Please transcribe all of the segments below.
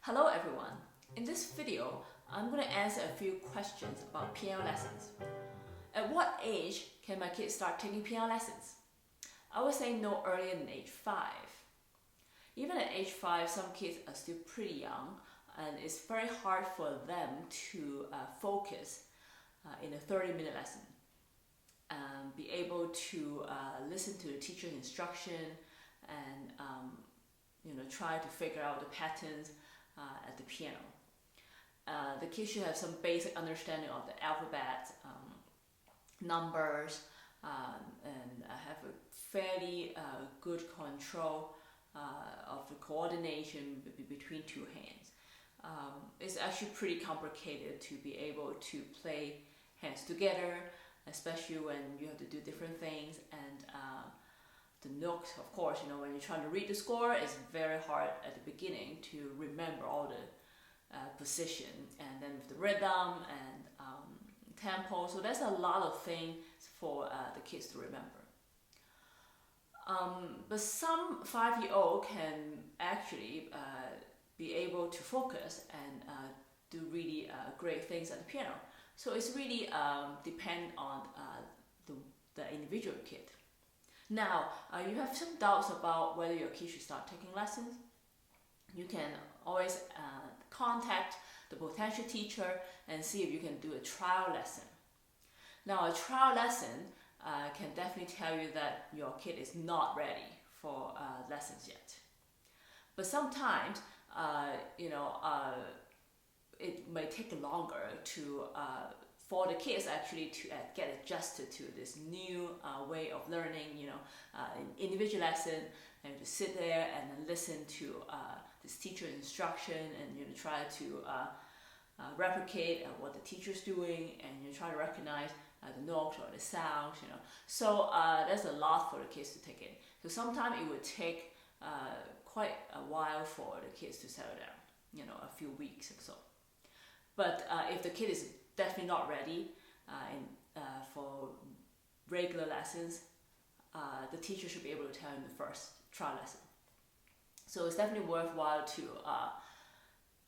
Hello everyone. In this video, I'm going to answer a few questions about piano lessons. At what age can my kids start taking piano lessons? I would say no earlier than age 5. Even at age 5, some kids are still pretty young and it's very hard for them to focus in a 30-minute lesson. Be able to listen to the teacher's instruction and try to figure out the patterns at the piano. The kids should have some basic understanding of the alphabet, numbers, and have a fairly good control of the coordination between two hands. It's actually pretty complicated to be able to play hands together, especially when you have to do different things, and the notes, of course, when you're trying to read the score, it's very hard at the beginning to remember all the position, and then with the rhythm and tempo, so there's a lot of things for the kids to remember. But some 5-year-old can actually be able to focus and do really great things at the piano. So it's really depend on the individual kid. Now, you have some doubts about whether your kid should start taking lessons. You can always contact the potential teacher and see if you can do a trial lesson. Now, a trial lesson can definitely tell you that your kid is not ready for lessons yet. But sometimes, it may take longer to for the kids actually to get adjusted to this new way of learning, an individual lesson, and to sit there and listen to this teacher's instruction and try to replicate what the teacher's doing, and try to recognize the notes or the sounds, So there's a lot for the kids to take in. So sometimes it would take quite a while for the kids to settle down, a few weeks or so. But if the kid is definitely not ready for regular lessons, the teacher should be able to tell him the first trial lesson. So it's definitely worthwhile to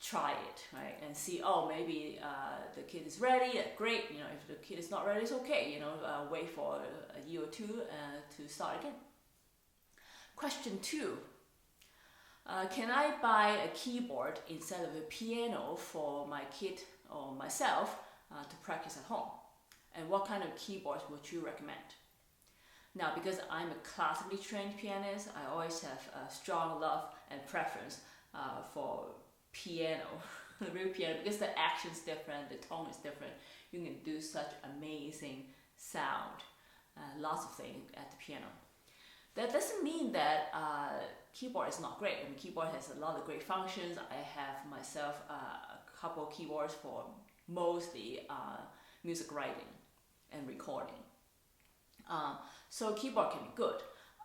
try it, right? And see, maybe the kid is ready, great. If the kid is not ready, it's okay. Wait for a year or two to start again. Question 2. Can I buy a keyboard instead of a piano for my kid or myself to practice at home? And what kind of keyboards would you recommend? Now, because I'm a classically trained pianist, I always have a strong love and preference for piano, the real piano, because the action's different, the tone is different. You can do such amazing sound, lots of things at the piano. That doesn't mean that keyboard is not great. Keyboard has a lot of great functions. I have myself a couple of keyboards for mostly music writing and recording. So keyboard can be good.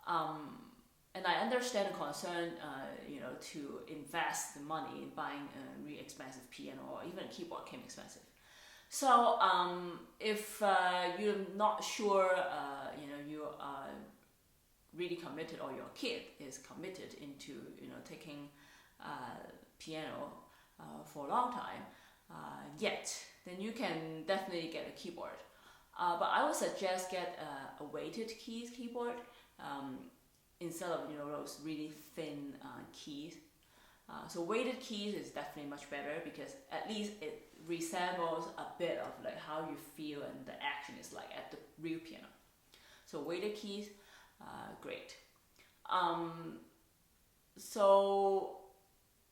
And I understand the concern, to invest the money in buying a really expensive piano, or even a keyboard can be expensive. So if you're not sure, you are really committed, or your kid is committed into taking piano for a long time yet, then you can definitely get a keyboard. But I would suggest get a weighted keyboard instead of those really thin keys. So weighted keys is definitely much better, because at least it resembles a bit of like how you feel and the action is like at the real piano. So weighted keys, great. So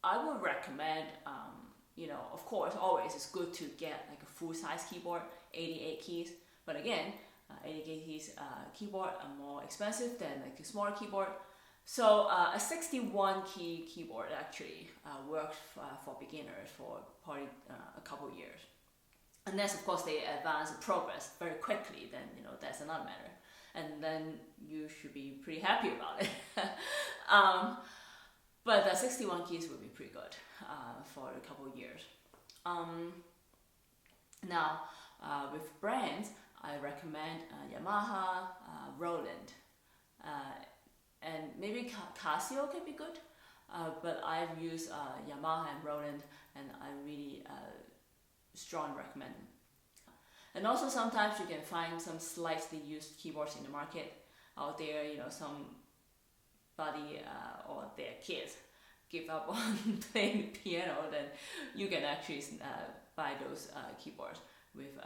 I would recommend, of course, always it's good to get like a full-size keyboard, 88 keys. But again, 88 keys keyboard are more expensive than like a smaller keyboard. So a 61 key keyboard actually works for beginners for probably a couple of years. Unless, of course, they advance and progress very quickly, then that's another matter. And then you should be pretty happy about it. But the 61 keys would be pretty good for a couple of years. Now, with brands, I recommend Yamaha, Roland, and maybe Casio can be good. but I've used Yamaha and Roland, and I really strongly recommend them. And also sometimes you can find some slightly used keyboards in the market out there. Somebody or their kids give up on playing the piano, then you can actually buy those keyboards with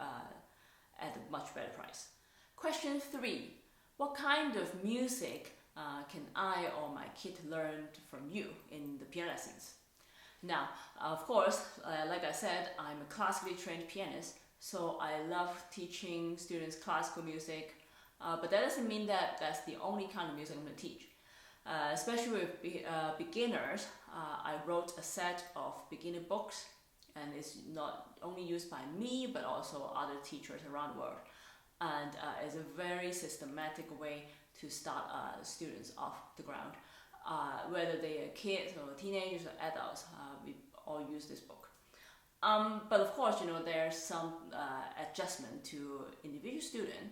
at a much better price. Question 3: what kind of music can I or my kid learn from you in the piano lessons? Now, of course, like I said, I'm a classically trained pianist, so I love teaching students classical music, but that doesn't mean that that's the only kind of music I'm going to teach. Especially with beginners, I wrote a set of beginner books, and it's not only used by me but also other teachers around the world, and it's a very systematic way to start students off the ground. Whether they are kids or teenagers or adults, we all use this book. But of course, there's some adjustment to individual student.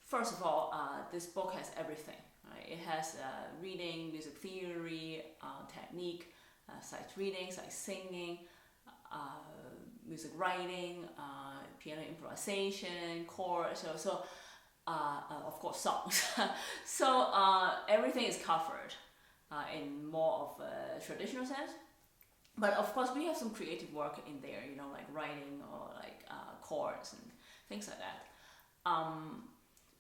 First of all, this book has everything. Right? It has reading, music theory, technique, sight reading, sight singing, music writing, piano improvisation, chords, of course songs. So everything is covered in more of a traditional sense. But of course we have some creative work in there, like writing or like chords and things like that.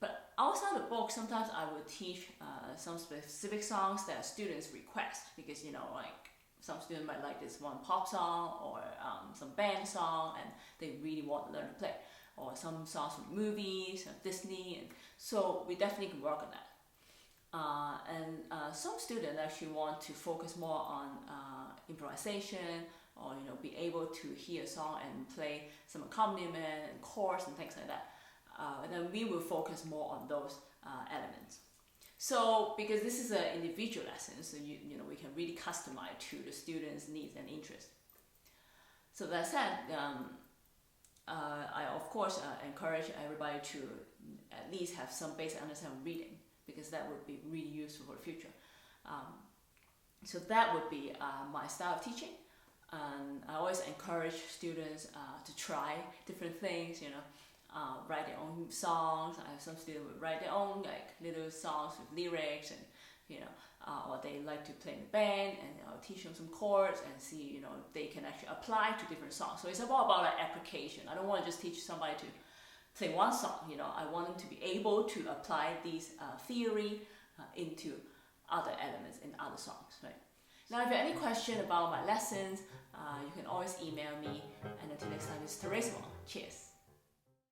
But outside the book, sometimes I would teach some specific songs that students request, because like some students might like this one pop song or some band song, and they really want to learn to play, or some songs from movies, Disney, and so we definitely can work on that. And some students actually want to focus more on improvisation, or be able to hear a song and play some accompaniment and chords and things like that. And then we will focus more on those elements. So because this is an individual lesson, so we can really customize to the students' needs and interests. So that said, I of course encourage everybody to at least have some basic understanding of reading, because that would be really useful for the future. So that would be my style of teaching, and I always encourage students to try different things. Write their own songs. I have some students would write their own like little songs with lyrics, and or they like to play in the band, and I'll teach them some chords and see they can actually apply to different songs. So it's all about like application. I don't want to just teach somebody to play one song. I want them to be able to apply these theory into other elements in other songs. Right. Now, if you have any question about my lessons, you can always email me. And until next time, it's Teresa.